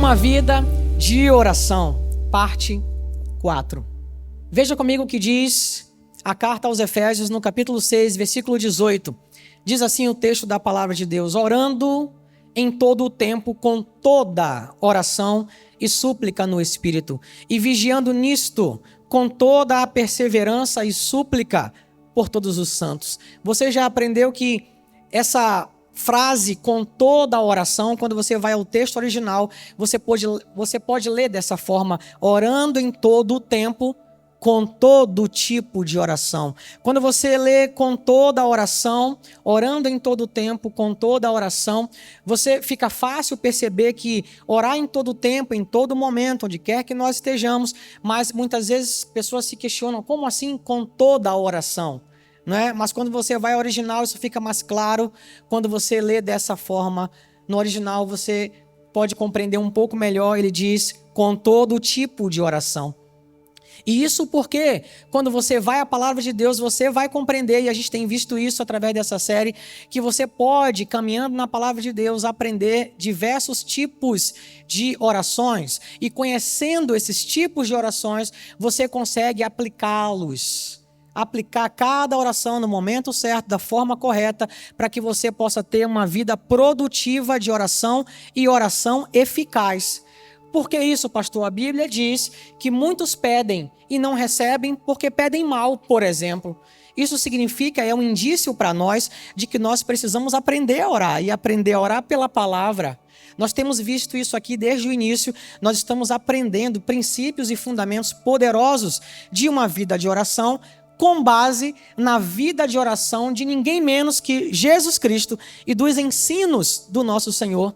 Uma vida de oração, parte 4. Veja comigo o que diz a carta aos Efésios, no capítulo 6, versículo 18. Diz assim o texto da palavra de Deus: orando em todo o tempo com toda oração e súplica no Espírito, e vigiando nisto com toda a perseverança e súplica por todos os santos. Você já aprendeu que essa frase com toda a oração, quando você vai ao texto original, você pode ler dessa forma: orando em todo o tempo, com todo tipo de oração. Quando você lê com toda a oração, orando em todo o tempo, com toda a oração, você fica fácil perceber que orar em todo o tempo, em todo momento, onde quer que nós estejamos, mas muitas vezes pessoas se questionam: como assim com toda a oração? Não é? Mas quando você vai ao original, isso fica mais claro. Quando você lê dessa forma, no original você pode compreender um pouco melhor. Ele diz com todo tipo de oração. E isso porque quando você vai à palavra de Deus, você vai compreender, e a gente tem visto isso através dessa série, que você pode, caminhando na palavra de Deus, aprender diversos tipos de orações. E conhecendo esses tipos de orações, você consegue aplicá-los. Aplicar cada oração no momento certo, da forma correta, para que você possa ter uma vida produtiva de oração e oração eficaz. Por que isso, pastor? A Bíblia diz que muitos pedem e não recebem porque pedem mal, por exemplo. Isso significa, é um indício para nós de que nós precisamos aprender a orar, e aprender a orar pela palavra. Nós temos visto isso aqui desde o início. Nós estamos aprendendo princípios e fundamentos poderosos de uma vida de oração, com base na vida de oração de ninguém menos que Jesus Cristo e dos ensinos do nosso Senhor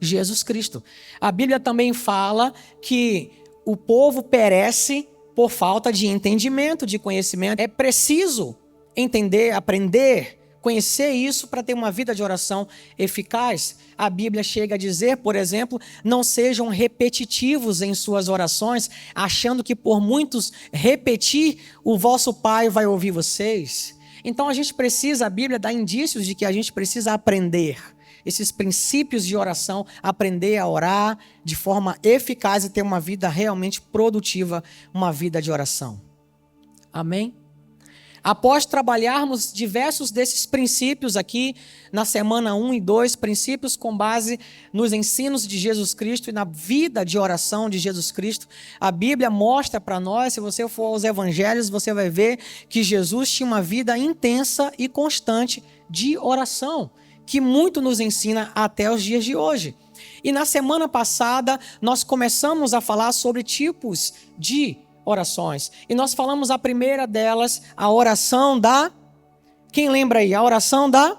Jesus Cristo. A Bíblia também fala que o povo perece por falta de entendimento, de conhecimento. É preciso entender, aprender, conhecer isso para ter uma vida de oração eficaz. A Bíblia chega a dizer, por exemplo, não sejam repetitivos em suas orações, achando que por muitos repetir, o vosso Pai vai ouvir vocês. Então a Bíblia dá indícios de que a gente precisa aprender esses princípios de oração, aprender a orar de forma eficaz e ter uma vida realmente produtiva, uma vida de oração. Amém? Após trabalharmos diversos desses princípios aqui na semana 1 e 2, princípios com base nos ensinos de Jesus Cristo e na vida de oração de Jesus Cristo, a Bíblia mostra para nós, se você for aos evangelhos, você vai ver que Jesus tinha uma vida intensa e constante de oração, que muito nos ensina até os dias de hoje. E na semana passada, nós começamos a falar sobre tipos de orações. E nós falamos a primeira delas, a oração da... Quem lembra aí? A oração da...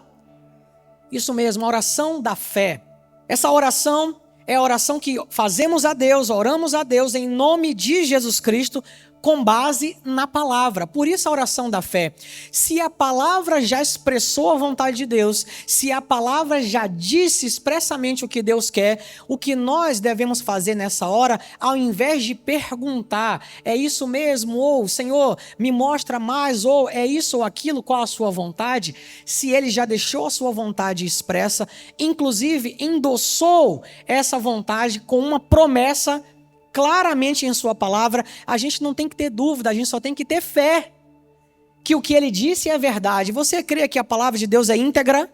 Isso mesmo, a oração da fé. Essa oração é a oração que fazemos a Deus, oramos a Deus em nome de Jesus Cristo, com base na palavra. Por isso a oração da fé. Se a palavra já expressou a vontade de Deus, se a palavra já disse expressamente o que Deus quer, o que nós devemos fazer nessa hora, ao invés de perguntar, é isso mesmo? Ou, Senhor, me mostra mais, ou é isso ou aquilo, qual a sua vontade? Se ele já deixou a sua vontade expressa, inclusive endossou essa vontade com uma promessa claramente em sua palavra, a gente não tem que ter dúvida, a gente só tem que ter fé que o que ele disse é verdade. Você crê que a palavra de Deus é íntegra?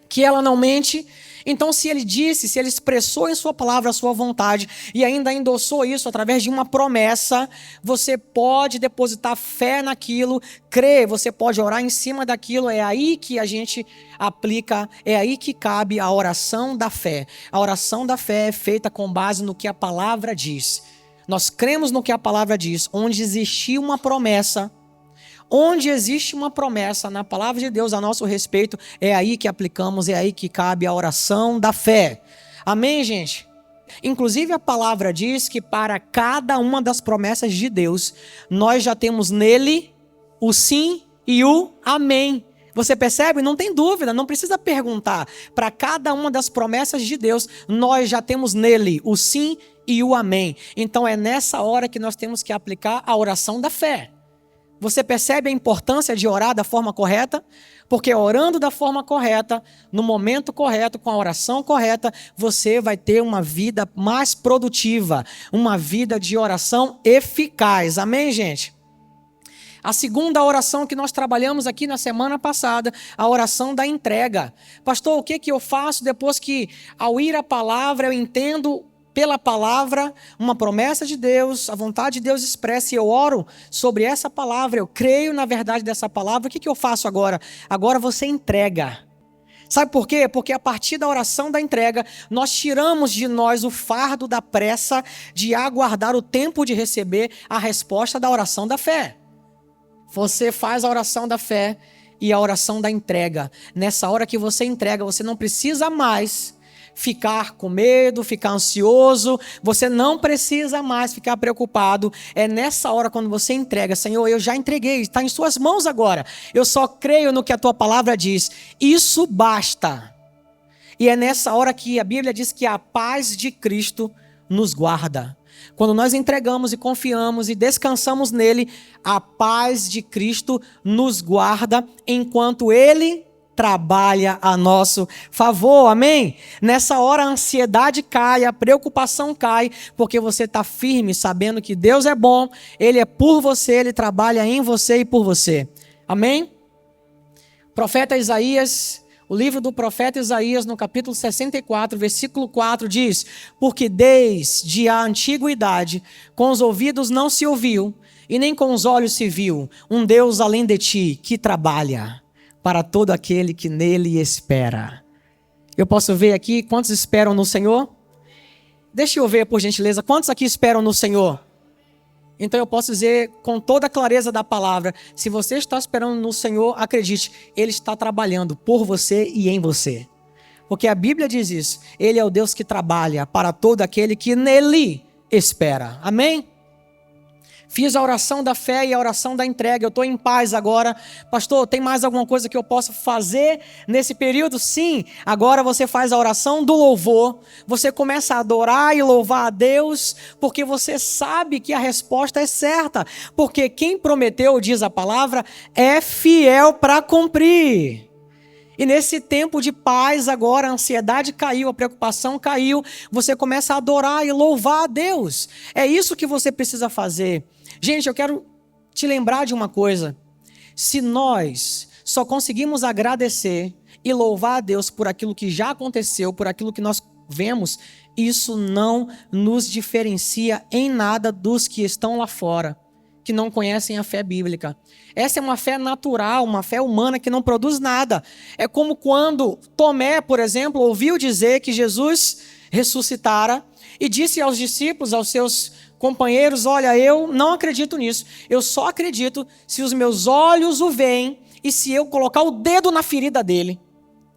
Que ela não mente? Então, se ele disse, se ele expressou em sua palavra a sua vontade e ainda endossou isso através de uma promessa, você pode depositar fé naquilo, crer, você pode orar em cima daquilo. É aí que a gente aplica, é aí que cabe a oração da fé. A oração da fé é feita com base no que a palavra diz. Nós cremos no que a palavra diz. Onde existir uma promessa, onde existe uma promessa na palavra de Deus a nosso respeito, é aí que aplicamos, é aí que cabe a oração da fé. Amém, gente? Inclusive a palavra diz que para cada uma das promessas de Deus, nós já temos nele o sim e o amém. Você percebe? Não tem dúvida, não precisa perguntar. Para cada uma das promessas de Deus, nós já temos nele o sim e o amém. Então é nessa hora que nós temos que aplicar a oração da fé. Você percebe a importância de orar da forma correta? Porque orando da forma correta, no momento correto, com a oração correta, você vai ter uma vida mais produtiva, uma vida de oração eficaz. Amém, gente? A segunda oração que nós trabalhamos aqui na semana passada, a oração da entrega. Pastor, o que eu faço depois que, ao ir à palavra, eu entendo pela palavra uma promessa de Deus, a vontade de Deus expressa, e eu oro sobre essa palavra, eu creio na verdade dessa palavra, o que eu faço agora? Agora você entrega. Sabe por quê? Porque a partir da oração da entrega, nós tiramos de nós o fardo da pressa de aguardar o tempo de receber a resposta da oração da fé. Você faz a oração da fé e a oração da entrega. Nessa hora que você entrega, você não precisa mais ficar com medo, ficar ansioso, você não precisa mais ficar preocupado. É nessa hora quando você entrega: Senhor, eu já entreguei, está em suas mãos agora. Eu só creio no que a tua palavra diz. Isso basta. E é nessa hora que a Bíblia diz que a paz de Cristo nos guarda. Quando nós entregamos e confiamos e descansamos nele, a paz de Cristo nos guarda enquanto ele trabalha a nosso favor, amém? Nessa hora a ansiedade cai, a preocupação cai, porque você está firme, sabendo que Deus é bom, Ele é por você, Ele trabalha em você e por você, amém? Profeta Isaías, o livro do profeta Isaías, no capítulo 64, versículo 4, diz: porque desde a antiguidade, com os ouvidos não se ouviu, e nem com os olhos se viu, um Deus além de ti, que trabalha para todo aquele que nele espera. Eu posso ver aqui quantos esperam no Senhor? Deixa eu ver, por gentileza, quantos aqui esperam no Senhor? Então eu posso dizer com toda a clareza da palavra: se você está esperando no Senhor, acredite, Ele está trabalhando por você e em você. Porque a Bíblia diz isso: Ele é o Deus que trabalha para todo aquele que nele espera. Amém? Fiz a oração da fé e a oração da entrega. Eu estou em paz agora. Pastor, tem mais alguma coisa que eu possa fazer nesse período? Sim. Agora você faz a oração do louvor. Você começa a adorar e louvar a Deus, porque você sabe que a resposta é certa. Porque quem prometeu, diz a palavra, é fiel para cumprir. E nesse tempo de paz agora, a ansiedade caiu, a preocupação caiu. Você começa a adorar e louvar a Deus. É isso que você precisa fazer. Gente, eu quero te lembrar de uma coisa. Se nós só conseguimos agradecer e louvar a Deus por aquilo que já aconteceu, por aquilo que nós vemos, isso não nos diferencia em nada dos que estão lá fora, que não conhecem a fé bíblica. Essa é uma fé natural, uma fé humana que não produz nada. É como quando Tomé, por exemplo, ouviu dizer que Jesus ressuscitara e disse aos discípulos, aos seus companheiros: olha, eu não acredito nisso. Eu só acredito se os meus olhos o veem e se eu colocar o dedo na ferida dele.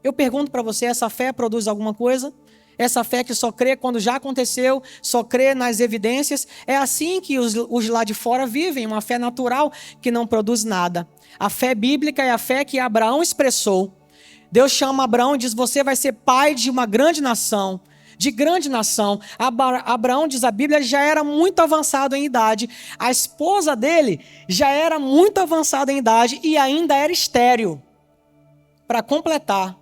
Eu pergunto para você, essa fé produz alguma coisa? Essa fé que só crê quando já aconteceu, só crê nas evidências? É assim que os lá de fora vivem, uma fé natural que não produz nada. A fé bíblica é a fé que Abraão expressou. Deus chama Abraão e diz: você vai ser pai de uma grande nação. De grande nação. Abraão, diz a Bíblia, já era muito avançado em idade. A esposa dele já era muito avançada em idade e ainda era estéril. Para completar.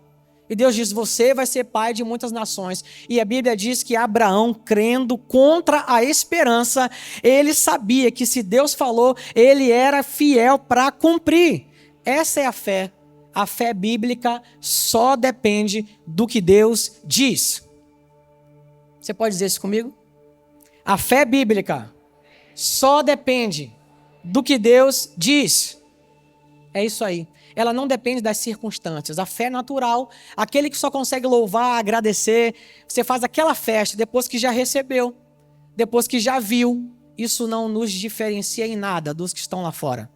E Deus diz: você vai ser pai de muitas nações. E a Bíblia diz que Abraão, crendo contra a esperança, ele sabia que se Deus falou, ele era fiel para cumprir. Essa é a fé. A fé bíblica só depende do que Deus diz. Você pode dizer isso comigo? A fé bíblica só depende do que Deus diz. É isso aí. Ela não depende das circunstâncias. A fé natural, aquele que só consegue louvar, agradecer, você faz aquela festa depois que já recebeu, depois que já viu. Isso não nos diferencia em nada dos que estão lá fora.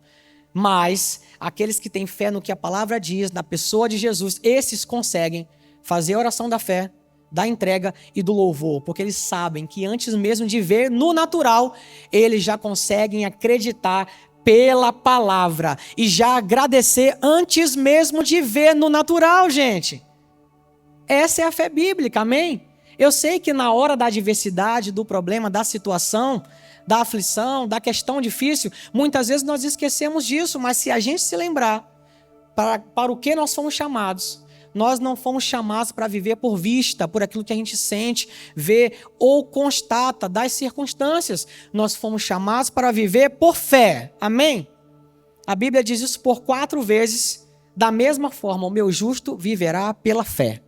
Mas aqueles que têm fé no que a palavra diz, na pessoa de Jesus, esses conseguem fazer a oração da fé, da entrega e do louvor, porque eles sabem que antes mesmo de ver no natural, eles já conseguem acreditar pela palavra e já agradecer antes mesmo de ver no natural, gente. Essa é a fé bíblica, amém? Eu sei que na hora da adversidade, do problema, da situação, da aflição, da questão difícil, muitas vezes nós esquecemos disso, mas se a gente se lembrar para o que nós fomos chamados, nós não fomos chamados para viver por vista, por aquilo que a gente sente, vê ou constata das circunstâncias. Nós fomos chamados para viver por fé. Amém? A Bíblia diz isso por 4 vezes. Da mesma forma, o meu justo viverá pela fé.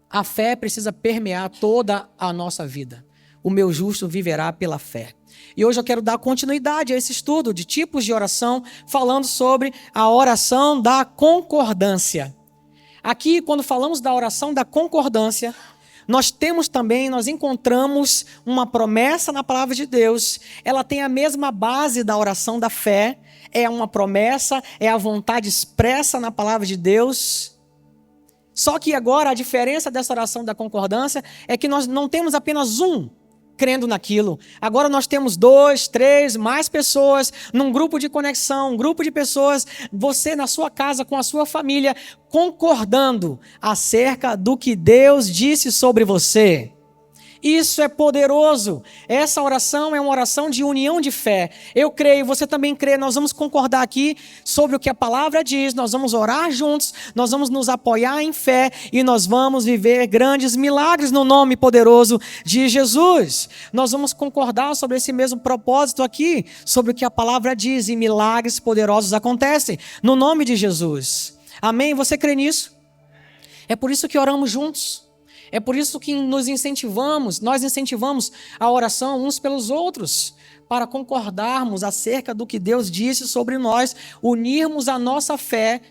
A fé precisa permear toda a nossa vida. O meu justo viverá pela fé. E hoje eu quero dar continuidade a esse estudo de tipos de oração, falando sobre a oração da concordância. Aqui, quando falamos da oração da concordância, nós encontramos uma promessa na palavra de Deus. Ela tem a mesma base da oração da fé. É uma promessa, é a vontade expressa na palavra de Deus. Só que agora a diferença dessa oração da concordância é que nós não temos apenas um crendo naquilo. Agora nós temos 2, 3, mais pessoas num grupo de conexão, um grupo de pessoas, você na sua casa com a sua família, concordando acerca do que Deus disse sobre você. Isso é poderoso. Essa oração é uma oração de união de fé. Eu creio, você também crê. Nós vamos concordar aqui sobre o que a palavra diz. Nós vamos orar juntos. Nós vamos nos apoiar em fé. E nós vamos viver grandes milagres no nome poderoso de Jesus. Nós vamos concordar sobre esse mesmo propósito aqui. Sobre o que a palavra diz. E milagres poderosos acontecem no nome de Jesus. Amém? Você crê nisso? É por isso que oramos juntos. É por isso que nós incentivamos a oração uns pelos outros, para concordarmos acerca do que Deus disse sobre nós, unirmos a nossa fé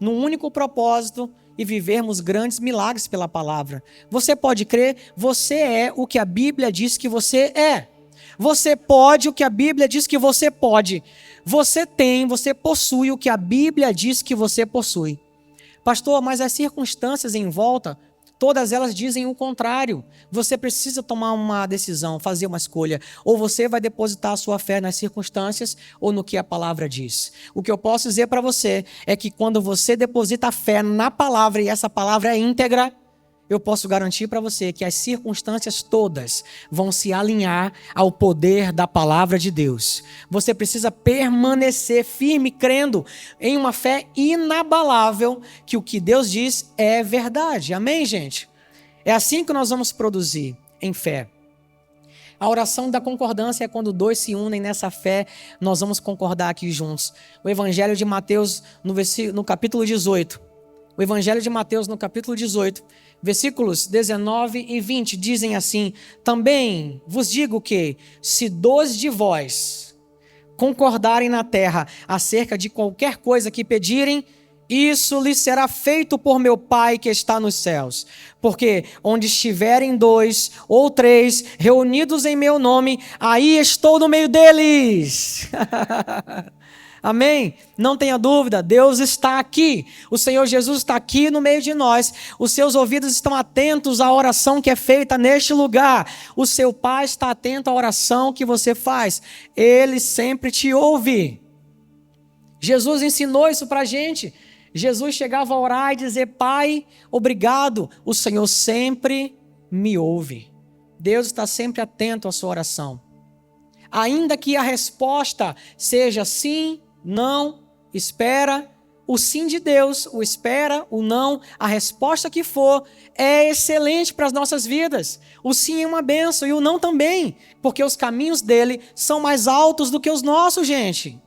num único propósito e vivermos grandes milagres pela palavra. Você pode crer, você é o que a Bíblia diz que você é. Você pode o que a Bíblia diz que você pode. Você possui o que a Bíblia diz que você possui. Pastor, mas as circunstâncias em volta, todas elas dizem o contrário. Você precisa tomar uma decisão, fazer uma escolha. Ou você vai depositar a sua fé nas circunstâncias ou no que a palavra diz. O que eu posso dizer para você é que quando você deposita a fé na palavra e essa palavra é íntegra, eu posso garantir para você que as circunstâncias todas vão se alinhar ao poder da palavra de Deus. Você precisa permanecer firme, crendo em uma fé inabalável que o que Deus diz é verdade. Amém, gente? É assim que nós vamos produzir em fé. A oração da concordância é quando 2 se unem nessa fé, nós vamos concordar aqui juntos. O Evangelho de Mateus, no capítulo 18. O Evangelho de Mateus, no capítulo 18, versículos 19 e 20, dizem assim: também vos digo que, se 2 de vós concordarem na terra acerca de qualquer coisa que pedirem, isso lhes será feito por meu Pai que está nos céus. Porque onde estiverem 2 ou 3 reunidos em meu nome, aí estou no meio deles. Amém? Não tenha dúvida, Deus está aqui. O Senhor Jesus está aqui no meio de nós. Os seus ouvidos estão atentos à oração que é feita neste lugar. O seu Pai está atento à oração que você faz. Ele sempre te ouve. Jesus ensinou isso para a gente. Jesus chegava a orar e dizer: Pai, obrigado. O Senhor sempre me ouve. Deus está sempre atento à sua oração. Ainda que a resposta seja sim, não, espera, o sim de Deus, o espera, o não, a resposta que for, é excelente para as nossas vidas. O sim é uma bênção e o não também, porque os caminhos dele são mais altos do que os nossos, gente.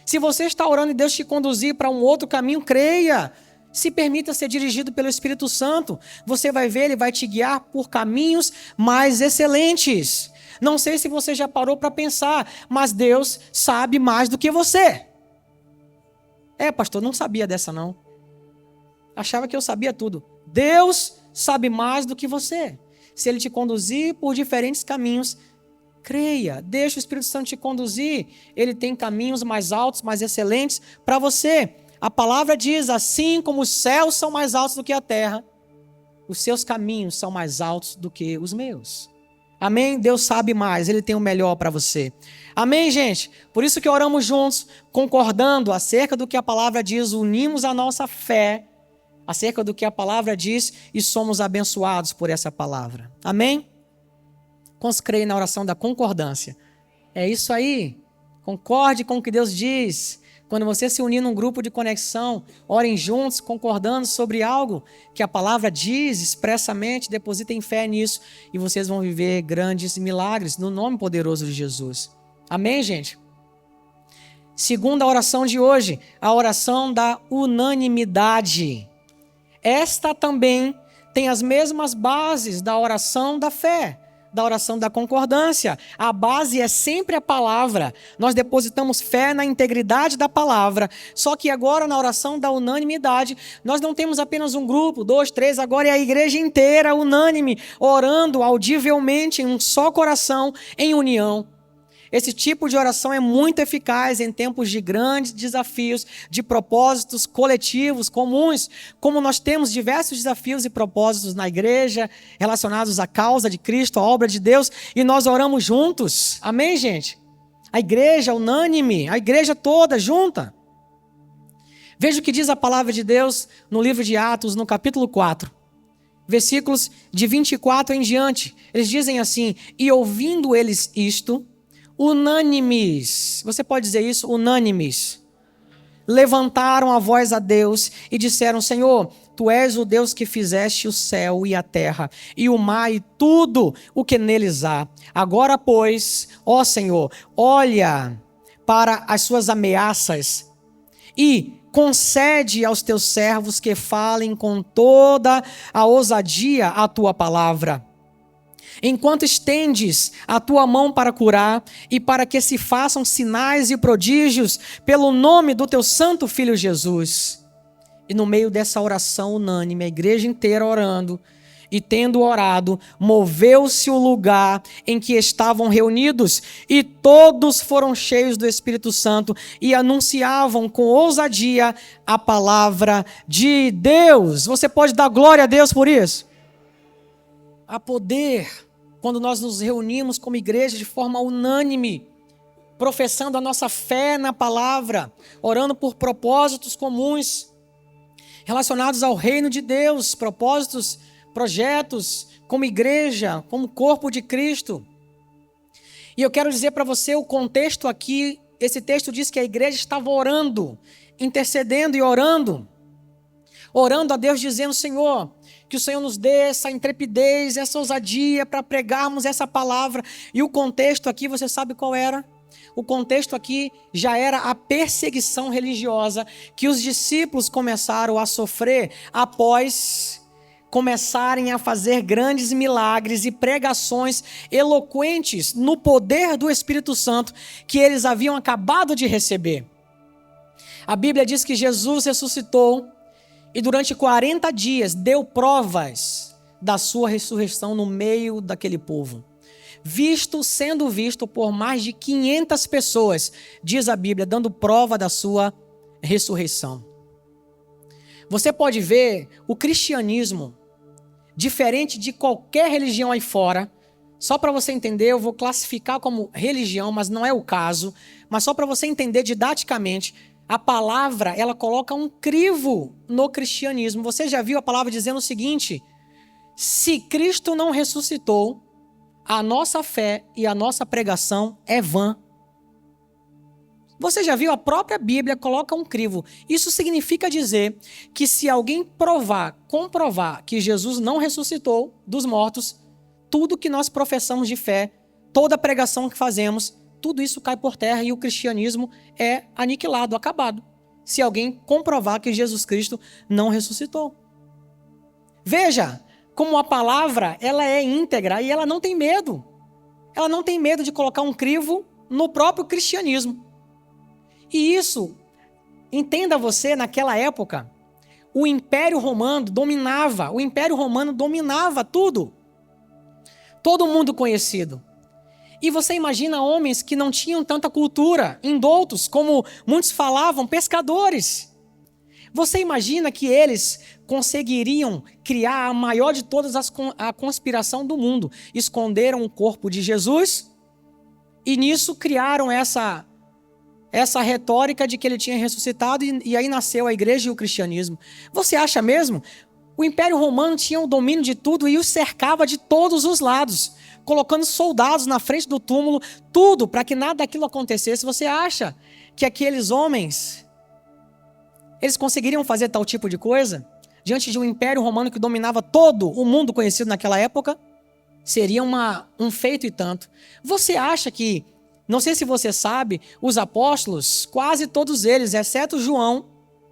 Se você está orando e Deus te conduzir para um outro caminho, creia. Se permita ser dirigido pelo Espírito Santo. Você vai ver, ele vai te guiar por caminhos mais excelentes. Não sei se você já parou para pensar, mas Deus sabe mais do que você. Pastor, não sabia dessa não. Achava que eu sabia tudo. Deus sabe mais do que você. Se Ele te conduzir por diferentes caminhos, creia. Deixa o Espírito Santo te conduzir. Ele tem caminhos mais altos, mais excelentes para você. A palavra diz: assim como os céus são mais altos do que a terra, os seus caminhos são mais altos do que os meus. Amém? Deus sabe mais, Ele tem o melhor para você. Amém, gente? Por isso que oramos juntos, concordando acerca do que a palavra diz, unimos a nossa fé acerca do que a palavra diz e somos abençoados por essa palavra. Amém? Quantos creem na oração da concordância? É isso aí. Concorde com o que Deus diz. Quando você se unir num grupo de conexão, orem juntos, concordando sobre algo que a palavra diz expressamente, depositem fé nisso e vocês vão viver grandes milagres no nome poderoso de Jesus. Amém, gente? Segunda oração de hoje, a oração da unanimidade. Esta também tem as mesmas bases da oração da fé, da oração da concordância. A base é sempre a palavra. Nós depositamos fé na integridade da palavra. Só que agora na oração da unanimidade, nós não temos apenas um grupo, 2, 3, agora é a igreja inteira unânime, orando audivelmente em um só coração, em união. Esse tipo de oração é muito eficaz em tempos de grandes desafios, de propósitos coletivos, comuns, como nós temos diversos desafios e propósitos na igreja, relacionados à causa de Cristo, à obra de Deus, e nós oramos juntos. Amém, gente? A igreja unânime, a igreja toda junta. Veja o que diz a palavra de Deus no livro de Atos, no capítulo 4. Versículos de 24 em diante. Eles dizem assim: e ouvindo eles isto, unânimes, você pode dizer isso? Unânimes, levantaram a voz a Deus e disseram: Senhor, Tu és o Deus que fizeste o céu e a terra, e o mar e tudo o que neles há. Agora, pois, ó Senhor, olha para as suas ameaças e concede aos Teus servos que falem com toda a ousadia a Tua palavra. Enquanto estendes a tua mão para curar e para que se façam sinais e prodígios pelo nome do teu santo Filho Jesus. E no meio dessa oração unânime, a igreja inteira orando e tendo orado, moveu-se o lugar em que estavam reunidos e todos foram cheios do Espírito Santo e anunciavam com ousadia a palavra de Deus. Você pode dar glória a Deus por isso? Há poder quando nós nos reunimos como igreja de forma unânime, professando a nossa fé na palavra, orando por propósitos comuns, relacionados ao reino de Deus, propósitos, projetos, como igreja, como corpo de Cristo. E eu quero dizer para você o contexto aqui, esse texto diz que a igreja estava orando, intercedendo e orando a Deus dizendo: Senhor, que o Senhor nos dê essa intrepidez, essa ousadia para pregarmos essa palavra. E o contexto aqui, você sabe qual era? O contexto aqui já era a perseguição religiosa que os discípulos começaram a sofrer após começarem a fazer grandes milagres e pregações eloquentes no poder do Espírito Santo que eles haviam acabado de receber. A Bíblia diz que Jesus ressuscitou e durante 40 dias deu provas da sua ressurreição no meio daquele povo. Sendo visto por mais de 500 pessoas, diz a Bíblia, dando prova da sua ressurreição. Você pode ver o cristianismo, diferente de qualquer religião aí fora. Só para você entender, eu vou classificar como religião, mas não é o caso. Mas só para você entender didaticamente, a palavra, ela coloca um crivo no cristianismo. Você já viu a palavra dizendo o seguinte: se Cristo não ressuscitou, a nossa fé e a nossa pregação é vã. Você já viu? A própria Bíblia coloca um crivo. Isso significa dizer que se alguém comprovar que Jesus não ressuscitou dos mortos, tudo que nós professamos de fé, toda a pregação que fazemos, tudo isso cai por terra e o cristianismo é aniquilado, acabado, se alguém comprovar que Jesus Cristo não ressuscitou. Veja como a palavra, ela é íntegra e ela não tem medo. Ela não tem medo de colocar um crivo no próprio cristianismo. E isso, entenda você, naquela época, o Império Romano dominava tudo. Todo mundo conhecido. E você imagina homens que não tinham tanta cultura, indoutos, como muitos falavam, pescadores. Você imagina que eles conseguiriam criar a maior de todas a conspiração do mundo. Esconderam o corpo de Jesus e nisso criaram essa retórica de que ele tinha ressuscitado e aí nasceu a igreja e o cristianismo. Você acha mesmo? O Império Romano tinha o domínio de tudo e os cercava de todos os lados. colocando soldados na frente do túmulo, tudo para que nada daquilo acontecesse. Você acha que aqueles homens, eles conseguiriam fazer tal tipo de coisa? Diante de um império romano que dominava todo o mundo conhecido naquela época? Seria um feito e tanto. Você acha que, não sei se você sabe, os apóstolos, quase todos eles, exceto João,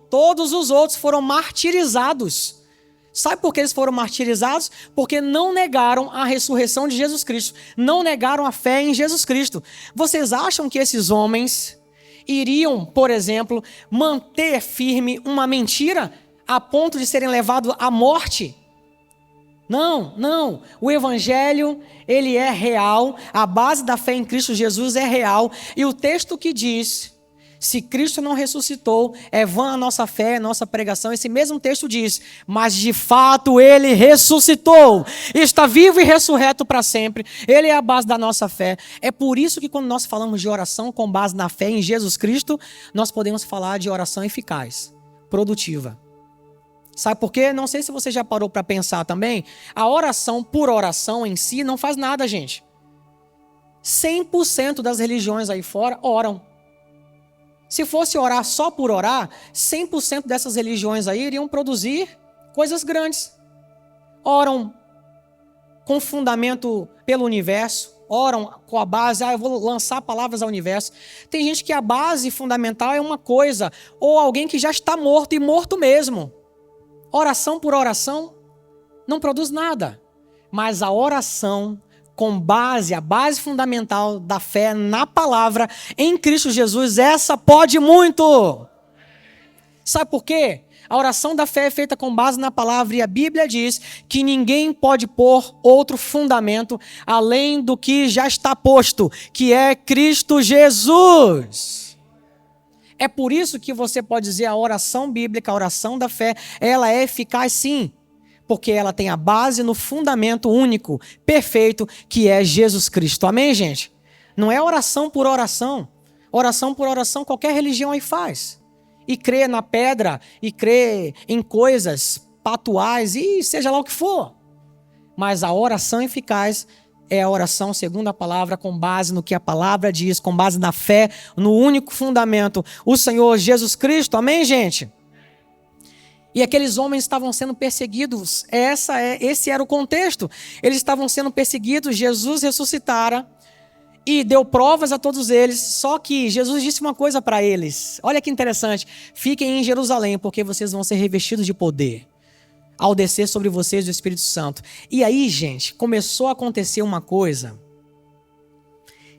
todos os outros foram martirizados. Sabe por que eles foram martirizados? Porque não negaram a ressurreição de Jesus Cristo. Não negaram a fé em Jesus Cristo. Vocês acham que esses homens iriam, por exemplo, manter firme uma mentira a ponto de serem levados à morte? Não, não. O evangelho, ele é real. A base da fé em Cristo Jesus é real. E o texto que diz: se Cristo não ressuscitou, é vã a nossa fé, a nossa pregação. Esse mesmo texto diz: mas de fato ele ressuscitou, está vivo e ressurreto para sempre. Ele é a base da nossa fé. É por isso que quando nós falamos de oração com base na fé em Jesus Cristo, nós podemos falar de oração eficaz, produtiva. Sabe por quê? Não sei se você já parou para pensar também. A oração por oração em si não faz nada, gente. 100% das religiões aí fora oram. Se fosse orar só por orar, 100% dessas religiões aí iriam produzir coisas grandes. Oram com fundamento pelo universo, oram com a base, eu vou lançar palavras ao universo. Tem gente que a base fundamental é uma coisa, ou alguém que já está morto, e morto mesmo. Oração por oração não produz nada, mas a oração com base, a base fundamental da fé na palavra, em Cristo Jesus, essa pode muito. Sabe por quê? A oração da fé é feita com base na palavra, e a Bíblia diz que ninguém pode pôr outro fundamento além do que já está posto, que é Cristo Jesus. É por isso que você pode dizer a oração bíblica, a oração da fé, ela é eficaz sim, porque ela tem a base no fundamento único, perfeito, que é Jesus Cristo. Amém, gente? Não é oração por oração. Oração por oração qualquer religião aí faz. E crê na pedra, e crê em coisas patuais, e seja lá o que for. Mas a oração eficaz é a oração segundo a palavra, com base no que a palavra diz, com base na fé, no único fundamento, o Senhor Jesus Cristo. Amém, gente? E aqueles homens estavam sendo perseguidos. Esse era o contexto. Eles estavam sendo perseguidos. Jesus ressuscitara e deu provas a todos eles. Só que Jesus disse uma coisa para eles. Olha que interessante. Fiquem em Jerusalém, porque vocês vão ser revestidos de poder ao descer sobre vocês o Espírito Santo. E aí, gente, começou a acontecer uma coisa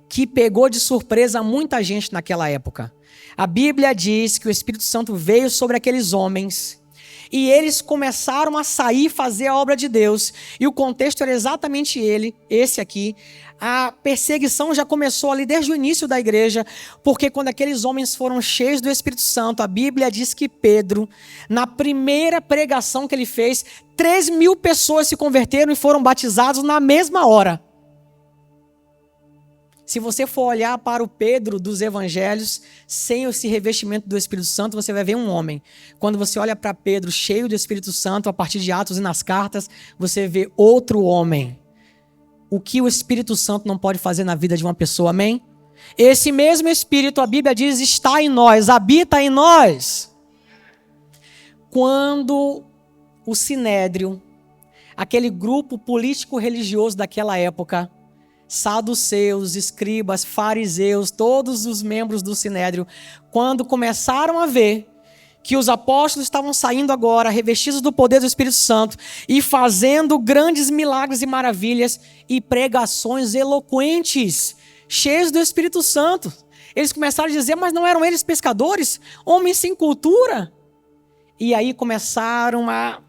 que pegou de surpresa muita gente naquela época. A Bíblia diz que o Espírito Santo veio sobre aqueles homens e eles começaram a sair e fazer a obra de Deus. E o contexto era exatamente esse aqui. A perseguição já começou ali desde o início da igreja, porque quando aqueles homens foram cheios do Espírito Santo, a Bíblia diz que Pedro, na primeira pregação que ele fez, 3.000 pessoas se converteram e foram batizados na mesma hora. Se você for olhar para o Pedro dos evangelhos, sem esse revestimento do Espírito Santo, você vai ver um homem. Quando você olha para Pedro cheio do Espírito Santo, a partir de Atos e nas cartas, você vê outro homem. O que o Espírito Santo não pode fazer na vida de uma pessoa, amém? Esse mesmo Espírito, a Bíblia diz, está em nós, habita em nós. Quando o Sinédrio, aquele grupo político-religioso daquela época, saduceus, escribas, fariseus, todos os membros do Sinédrio, quando começaram a ver que os apóstolos estavam saindo agora, revestidos do poder do Espírito Santo, e fazendo grandes milagres e maravilhas, e pregações eloquentes, cheios do Espírito Santo, eles começaram a dizer, mas não eram eles pescadores? Homens sem cultura? E aí começaram a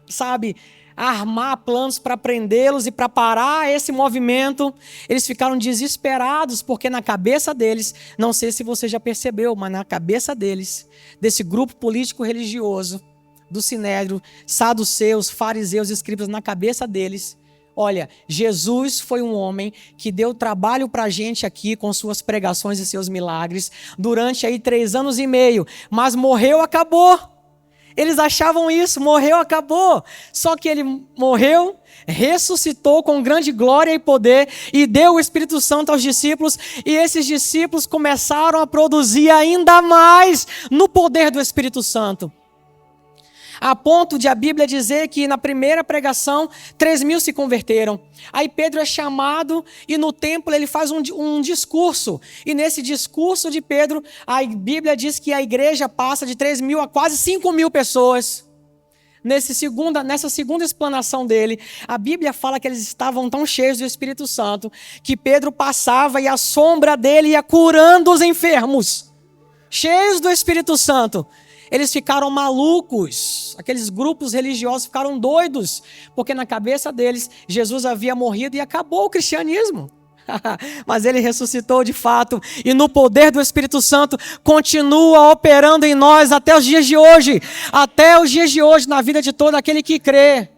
armar planos para prendê-los e para parar esse movimento. Eles ficaram desesperados, porque na cabeça deles, não sei se você já percebeu, mas na cabeça deles, desse grupo político-religioso, do Sinédrio, saduceus, fariseus, escribas, na cabeça deles, olha, Jesus foi um homem que deu trabalho para a gente aqui com suas pregações e seus milagres, durante aí 3 anos e meio, mas morreu, acabou. Eles achavam isso, morreu, acabou. Só que ele morreu, ressuscitou com grande glória e poder e deu o Espírito Santo aos discípulos. E esses discípulos começaram a produzir ainda mais no poder do Espírito Santo. A ponto de a Bíblia dizer que na primeira pregação, 3.000 se converteram. Aí Pedro é chamado e no templo ele faz um discurso. E nesse discurso de Pedro, a Bíblia diz que a igreja passa de 3.000 a quase 5.000 pessoas. Nessa segunda explanação dele, a Bíblia fala que eles estavam tão cheios do Espírito Santo que Pedro passava e a sombra dele ia curando os enfermos. Cheios do Espírito Santo. Eles ficaram malucos, aqueles grupos religiosos ficaram doidos, porque na cabeça deles Jesus havia morrido e acabou o cristianismo. Mas ele ressuscitou de fato e no poder do Espírito Santo continua operando em nós até os dias de hoje. Até os dias de hoje, na vida de todo aquele que crê.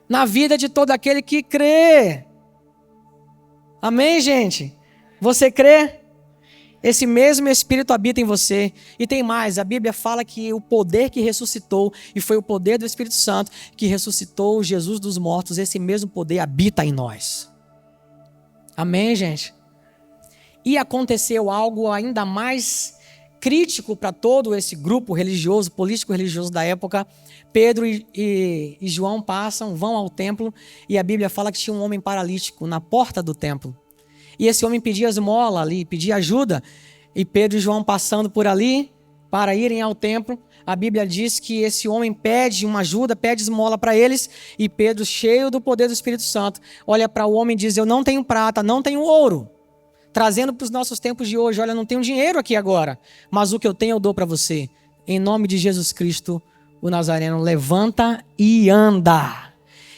Na vida de todo aquele que crê. Amém, gente? Você crê? Esse mesmo Espírito habita em você. E tem mais, a Bíblia fala que o poder que ressuscitou, e foi o poder do Espírito Santo que ressuscitou Jesus dos mortos, esse mesmo poder habita em nós. Amém, gente? E aconteceu algo ainda mais crítico para todo esse grupo religioso, político-religioso da época. Pedro e João vão ao templo, e a Bíblia fala que tinha um homem paralítico na porta do templo. E esse homem pedia esmola ali, pedia ajuda. E Pedro e João passando por ali para irem ao templo. A Bíblia diz que esse homem pede uma ajuda, pede esmola para eles. E Pedro, cheio do poder do Espírito Santo, olha para o homem e diz: eu não tenho prata, não tenho ouro. Trazendo para os nossos tempos de hoje: olha, eu não tenho dinheiro aqui agora, mas o que eu tenho eu dou para você. Em nome de Jesus Cristo, o Nazareno, levanta e anda.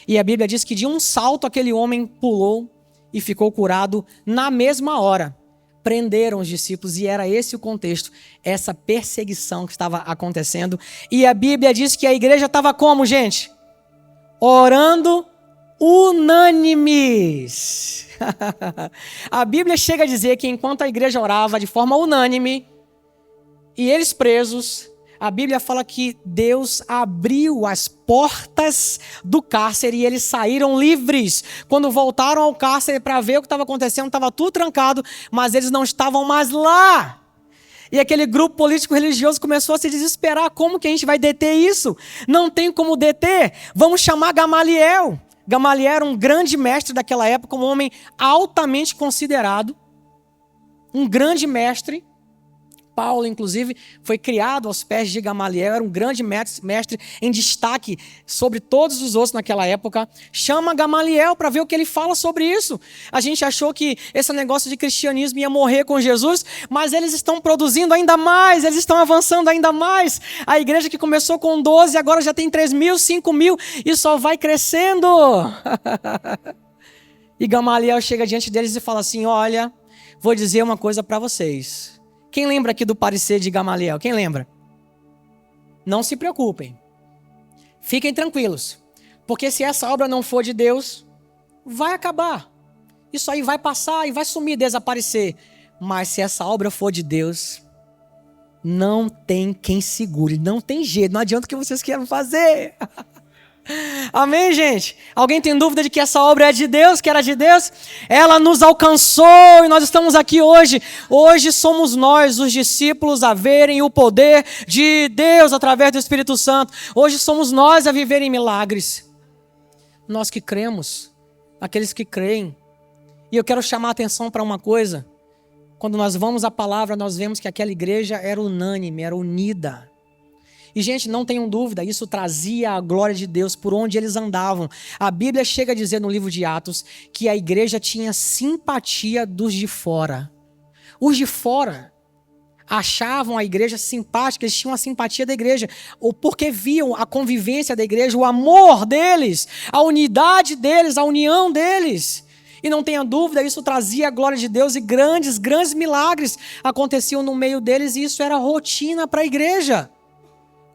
E a Bíblia diz que de um salto aquele homem pulou e ficou curado na mesma hora. Prenderam os discípulos e era esse o contexto, essa perseguição que estava acontecendo. E a Bíblia diz que a igreja estava como, gente? Orando unânimes. A Bíblia chega a dizer que enquanto a igreja orava de forma unânime, e eles presos, a Bíblia fala que Deus abriu as portas do cárcere e eles saíram livres. Quando voltaram ao cárcere para ver o que estava acontecendo, estava tudo trancado, mas eles não estavam mais lá. E aquele grupo político-religioso começou a se desesperar. Como que a gente vai deter isso? Não tem como deter. Vamos chamar Gamaliel. Gamaliel era um grande mestre daquela época, um homem altamente considerado. Um grande mestre. Paulo, inclusive, foi criado aos pés de Gamaliel, era um grande mestre em destaque sobre todos os outros naquela época. Chama Gamaliel para ver o que ele fala sobre isso. A gente achou que esse negócio de cristianismo ia morrer com Jesus, mas eles estão produzindo ainda mais, eles estão avançando ainda mais. A igreja que começou com 12, agora já tem 3.000, 5.000 e só vai crescendo. E Gamaliel chega diante deles e fala assim: olha, vou dizer uma coisa para vocês. Quem lembra aqui do parecer de Gamaliel? Quem lembra? Não se preocupem. Fiquem tranquilos. Porque se essa obra não for de Deus, vai acabar. Isso aí vai passar e vai sumir, desaparecer. Mas se essa obra for de Deus, não tem quem segure. Não tem jeito. Não adianta o que vocês queiram fazer. Amém, gente? Alguém tem dúvida de que essa obra é de Deus, que era de Deus? Ela nos alcançou e nós estamos aqui hoje. Hoje somos nós, os discípulos, a verem o poder de Deus através do Espírito Santo. Hoje somos nós a viverem milagres. Nós que cremos, aqueles que creem. E eu quero chamar a atenção para uma coisa. Quando nós vamos à palavra, nós vemos que aquela igreja era unânime, era unida. E, gente, não tenham dúvida, isso trazia a glória de Deus por onde eles andavam. A Bíblia chega a dizer no livro de Atos que a igreja tinha simpatia dos de fora. Os de fora achavam a igreja simpática, eles tinham a simpatia da igreja, porque viam a convivência da igreja, o amor deles, a unidade deles, a união deles. E não tenha dúvida, isso trazia a glória de Deus e grandes milagres aconteciam no meio deles e isso era rotina para a igreja.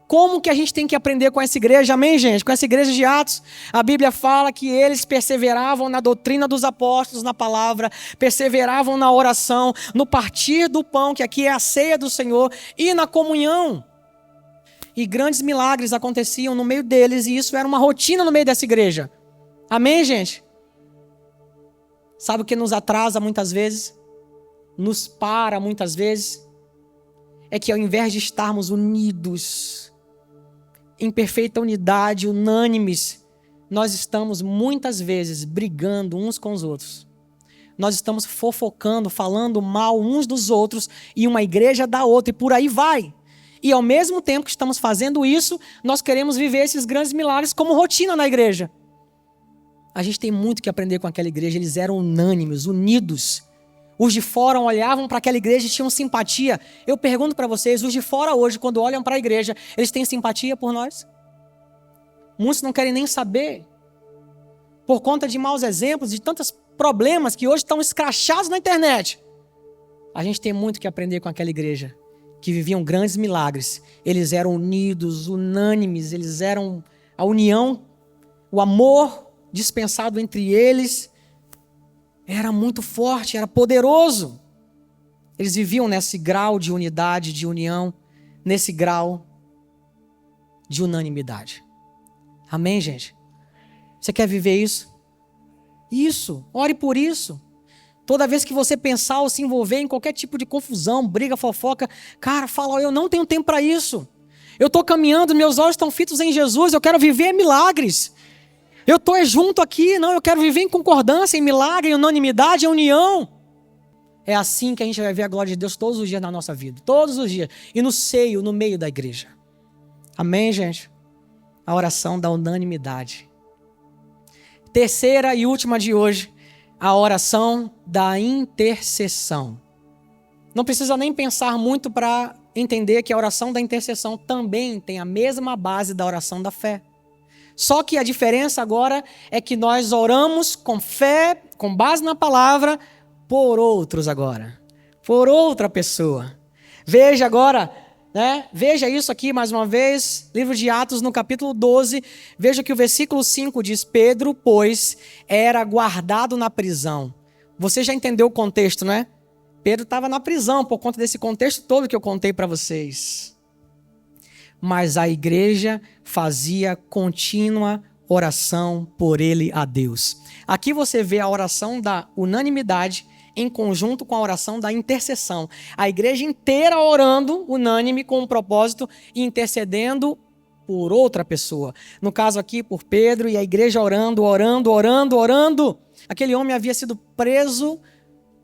Como que a gente tem que aprender com essa igreja? Amém, gente? Com essa igreja de Atos, a Bíblia fala que eles perseveravam na doutrina dos apóstolos, na palavra, perseveravam na oração, no partir do pão, que aqui é a ceia do Senhor, e na comunhão. e grandes milagres aconteciam no meio deles, e isso era uma rotina no meio dessa igreja. Amém, gente? Sabe o que nos atrasa muitas vezes? Nos para muitas vezes? É que ao invés de estarmos unidos, em perfeita unidade, unânimes, nós estamos muitas vezes brigando uns com os outros. Nós estamos fofocando, falando mal uns dos outros, e uma igreja da outra, e por aí vai. E ao mesmo tempo que estamos fazendo isso, nós queremos viver esses grandes milagres como rotina na igreja. A gente tem muito que aprender com aquela igreja. Eles eram unânimes, unidos. Os de fora olhavam para aquela igreja e tinham simpatia. Eu pergunto para vocês, os de fora hoje, quando olham para a igreja, eles têm simpatia por nós? Muitos não querem nem saber. Por conta de maus exemplos, de tantos problemas que hoje estão escrachados na internet. A gente tem muito que aprender com aquela igreja, que viviam grandes milagres. Eles eram unidos, unânimes, eles eram a união, o amor dispensado entre eles era muito forte, era poderoso. Eles viviam nesse grau de unidade, de união, nesse grau de unanimidade. Amém, gente? Você quer viver isso? Isso, ore por isso. Toda vez que você pensar ou se envolver em qualquer tipo de confusão, briga, fofoca, cara, fala, eu não tenho tempo para isso. Eu estou caminhando, meus olhos estão fitos em Jesus, eu quero viver milagres. Eu estou junto aqui, não, eu quero viver em concordância, em milagre, em unanimidade, em união. É assim que a gente vai ver a glória de Deus todos os dias na nossa vida, todos os dias. E no seio, no meio da igreja. Amém, gente? A oração da unanimidade. Terceira e última de hoje, a oração da intercessão. Não precisa nem pensar muito para entender que a oração da intercessão também tem a mesma base da oração da fé. Só que a diferença agora é que nós oramos com fé, com base na palavra, por outros agora. Por outra pessoa. Veja agora, né? Veja isso aqui mais uma vez, livro de Atos no capítulo 12. Veja que o versículo 5 diz, Pedro, pois, era guardado na prisão. Você já entendeu o contexto, né? Pedro estava na prisão por conta desse contexto todo que eu contei para vocês. Mas a igreja fazia contínua oração por ele a Deus. Aqui você vê a oração da unanimidade em conjunto com a oração da intercessão. A igreja inteira orando, unânime, com um propósito e intercedendo por outra pessoa. No caso aqui, por Pedro, e a igreja orando. Aquele homem havia sido preso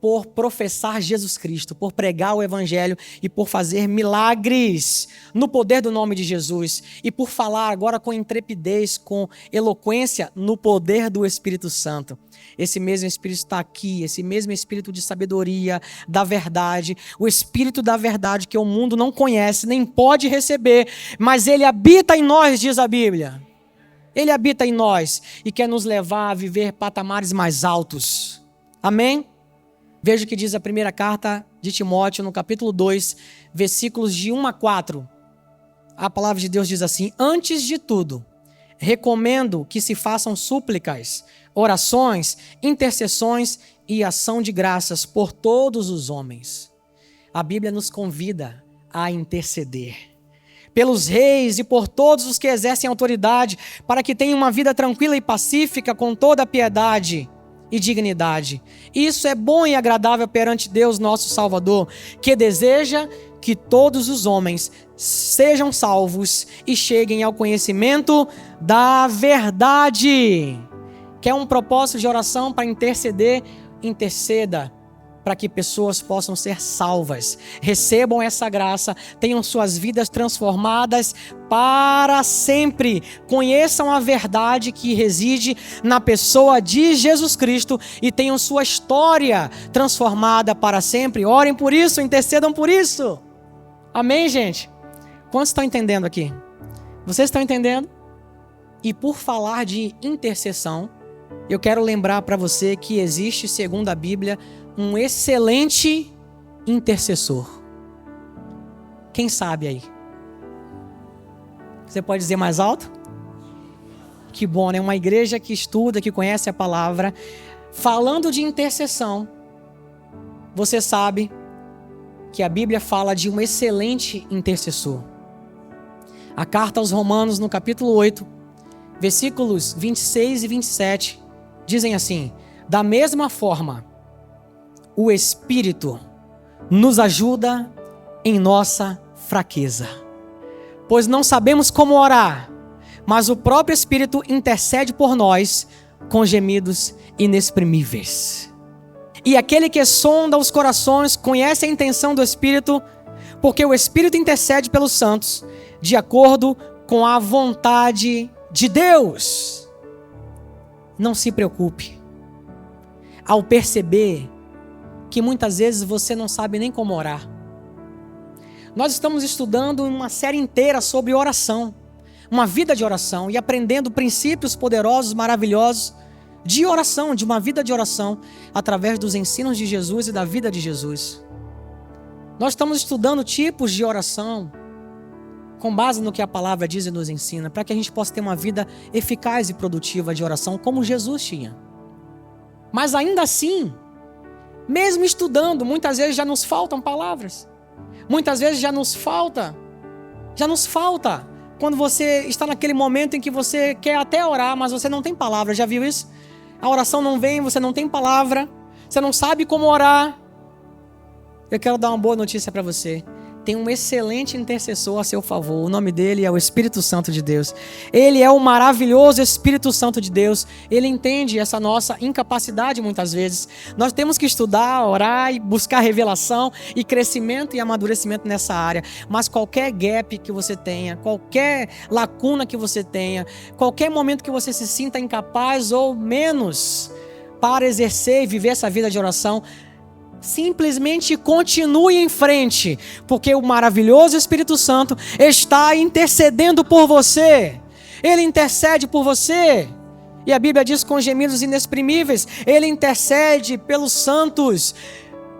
por professar Jesus Cristo, por pregar o evangelho e por fazer milagres no poder do nome de Jesus e por falar agora com intrepidez, com eloquência no poder do Espírito Santo. Esse mesmo Espírito está aqui, esse mesmo Espírito de sabedoria, da verdade, o Espírito da verdade que o mundo não conhece, nem pode receber, mas ele habita em nós, diz a Bíblia. Ele habita em nós e quer nos levar a viver patamares mais altos. Amém? Veja o que diz a primeira carta de Timóteo, no capítulo 2, versículos de 1 a 4. A palavra de Deus diz assim, antes de tudo, recomendo que se façam súplicas, orações, intercessões e ação de graças por todos os homens. A Bíblia nos convida a interceder pelos reis e por todos os que exercem autoridade, para que tenham uma vida tranquila e pacífica com toda a piedade e dignidade. Isso é bom e agradável perante Deus, nosso Salvador, que deseja que todos os homens sejam salvos e cheguem ao conhecimento da verdade. Quer um propósito de oração para interceder? Interceda para que pessoas possam ser salvas, recebam essa graça, tenham suas vidas transformadas para sempre, conheçam a verdade que reside na pessoa de Jesus Cristo e tenham sua história transformada para sempre. Orem por isso, intercedam por isso. Amém, gente? Quantos estão entendendo aqui? Vocês estão entendendo? E por falar de intercessão, eu quero lembrar para você que existe, segundo a Bíblia, um excelente intercessor. Quem sabe aí? Você pode dizer mais alto? Que bom, né? Uma igreja que estuda, que conhece a palavra. Falando de intercessão, você sabe que a Bíblia fala de um excelente intercessor. A carta aos Romanos, no capítulo 8, versículos 26 e 27, dizem assim: da mesma forma, o Espírito nos ajuda em nossa fraqueza, pois não sabemos como orar, mas o próprio Espírito intercede por nós com gemidos inexprimíveis. E aquele que sonda os corações conhece a intenção do Espírito, porque o Espírito intercede pelos santos, de acordo com a vontade de Deus. Não se preocupe ao perceber que muitas vezes você não sabe nem como orar. Nós estamos estudando uma série inteira sobre oração, uma vida de oração, e aprendendo princípios poderosos, maravilhosos de oração, de uma vida de oração, através dos ensinos de Jesus e da vida de Jesus. Nós estamos estudando tipos de oração, com base no que a palavra diz e nos ensina, para que a gente possa ter uma vida eficaz e produtiva de oração, como Jesus tinha. Mas ainda assim, mesmo estudando, muitas vezes já nos faltam palavras. Muitas vezes já nos falta. Quando você está naquele momento em que você quer até orar, mas você não tem palavra. Já viu isso? A oração não vem, você não tem palavra, você não sabe como orar. Eu quero dar uma boa notícia para você. Tem um excelente intercessor a seu favor. O nome dele é o Espírito Santo de Deus. Ele é o maravilhoso Espírito Santo de Deus. Ele entende essa nossa incapacidade muitas vezes. Nós temos que estudar, orar e buscar revelação e crescimento e amadurecimento nessa área. Mas qualquer gap que você tenha, qualquer lacuna que você tenha, qualquer momento que você se sinta incapaz ou menos para exercer e viver essa vida de oração, simplesmente continue em frente, porque o maravilhoso Espírito Santo está intercedendo por você. Ele intercede por você. E a Bíblia diz com gemidos inexprimíveis, ele intercede pelos santos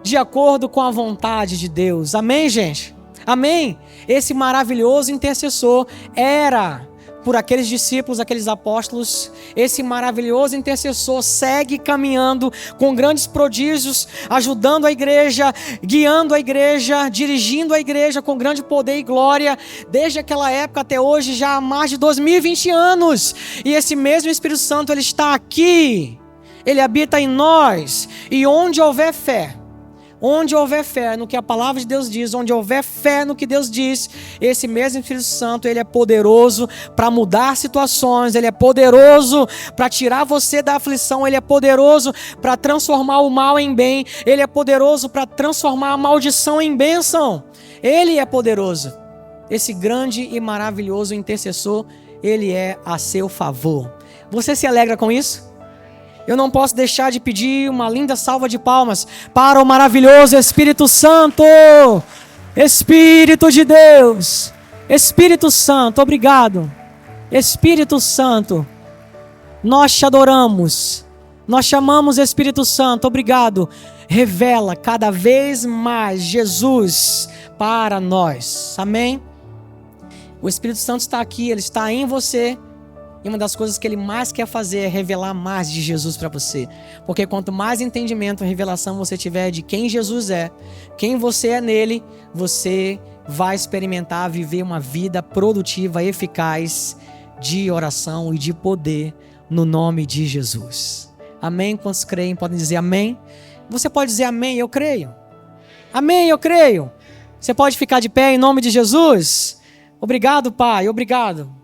de acordo com a vontade de Deus. Amém, gente? Amém? Esse maravilhoso intercessor era por aqueles discípulos, aqueles apóstolos. Esse maravilhoso intercessor segue caminhando com grandes prodígios, ajudando a igreja, guiando a igreja, dirigindo a igreja com grande poder e glória, desde aquela época até hoje, já há mais de 2020 anos. E esse mesmo Espírito Santo, ele está aqui, ele habita em nós. E onde houver fé no que a palavra de Deus diz, onde houver fé no que Deus diz, esse mesmo Espírito Santo, ele é poderoso para mudar situações, ele é poderoso para tirar você da aflição, ele é poderoso para transformar o mal em bem, ele é poderoso para transformar a maldição em bênção. Ele é poderoso. Esse grande e maravilhoso intercessor, ele é a seu favor. Você se alegra com isso? Eu não posso deixar de pedir uma linda salva de palmas para o maravilhoso Espírito Santo. Espírito de Deus. Espírito Santo, obrigado. Espírito Santo, nós te adoramos. Nós chamamos Espírito Santo, obrigado. Revela cada vez mais Jesus para nós. Amém? O Espírito Santo está aqui, ele está em você. E uma das coisas que ele mais quer fazer é revelar mais de Jesus para você. Porque quanto mais entendimento e revelação você tiver de quem Jesus é, quem você é nele, você vai experimentar, viver uma vida produtiva, eficaz, de oração e de poder, no nome de Jesus. Amém? Quantos creem podem dizer amém? Você pode dizer amém, eu creio. Amém, eu creio. Você pode ficar de pé em nome de Jesus? Obrigado, Pai, obrigado.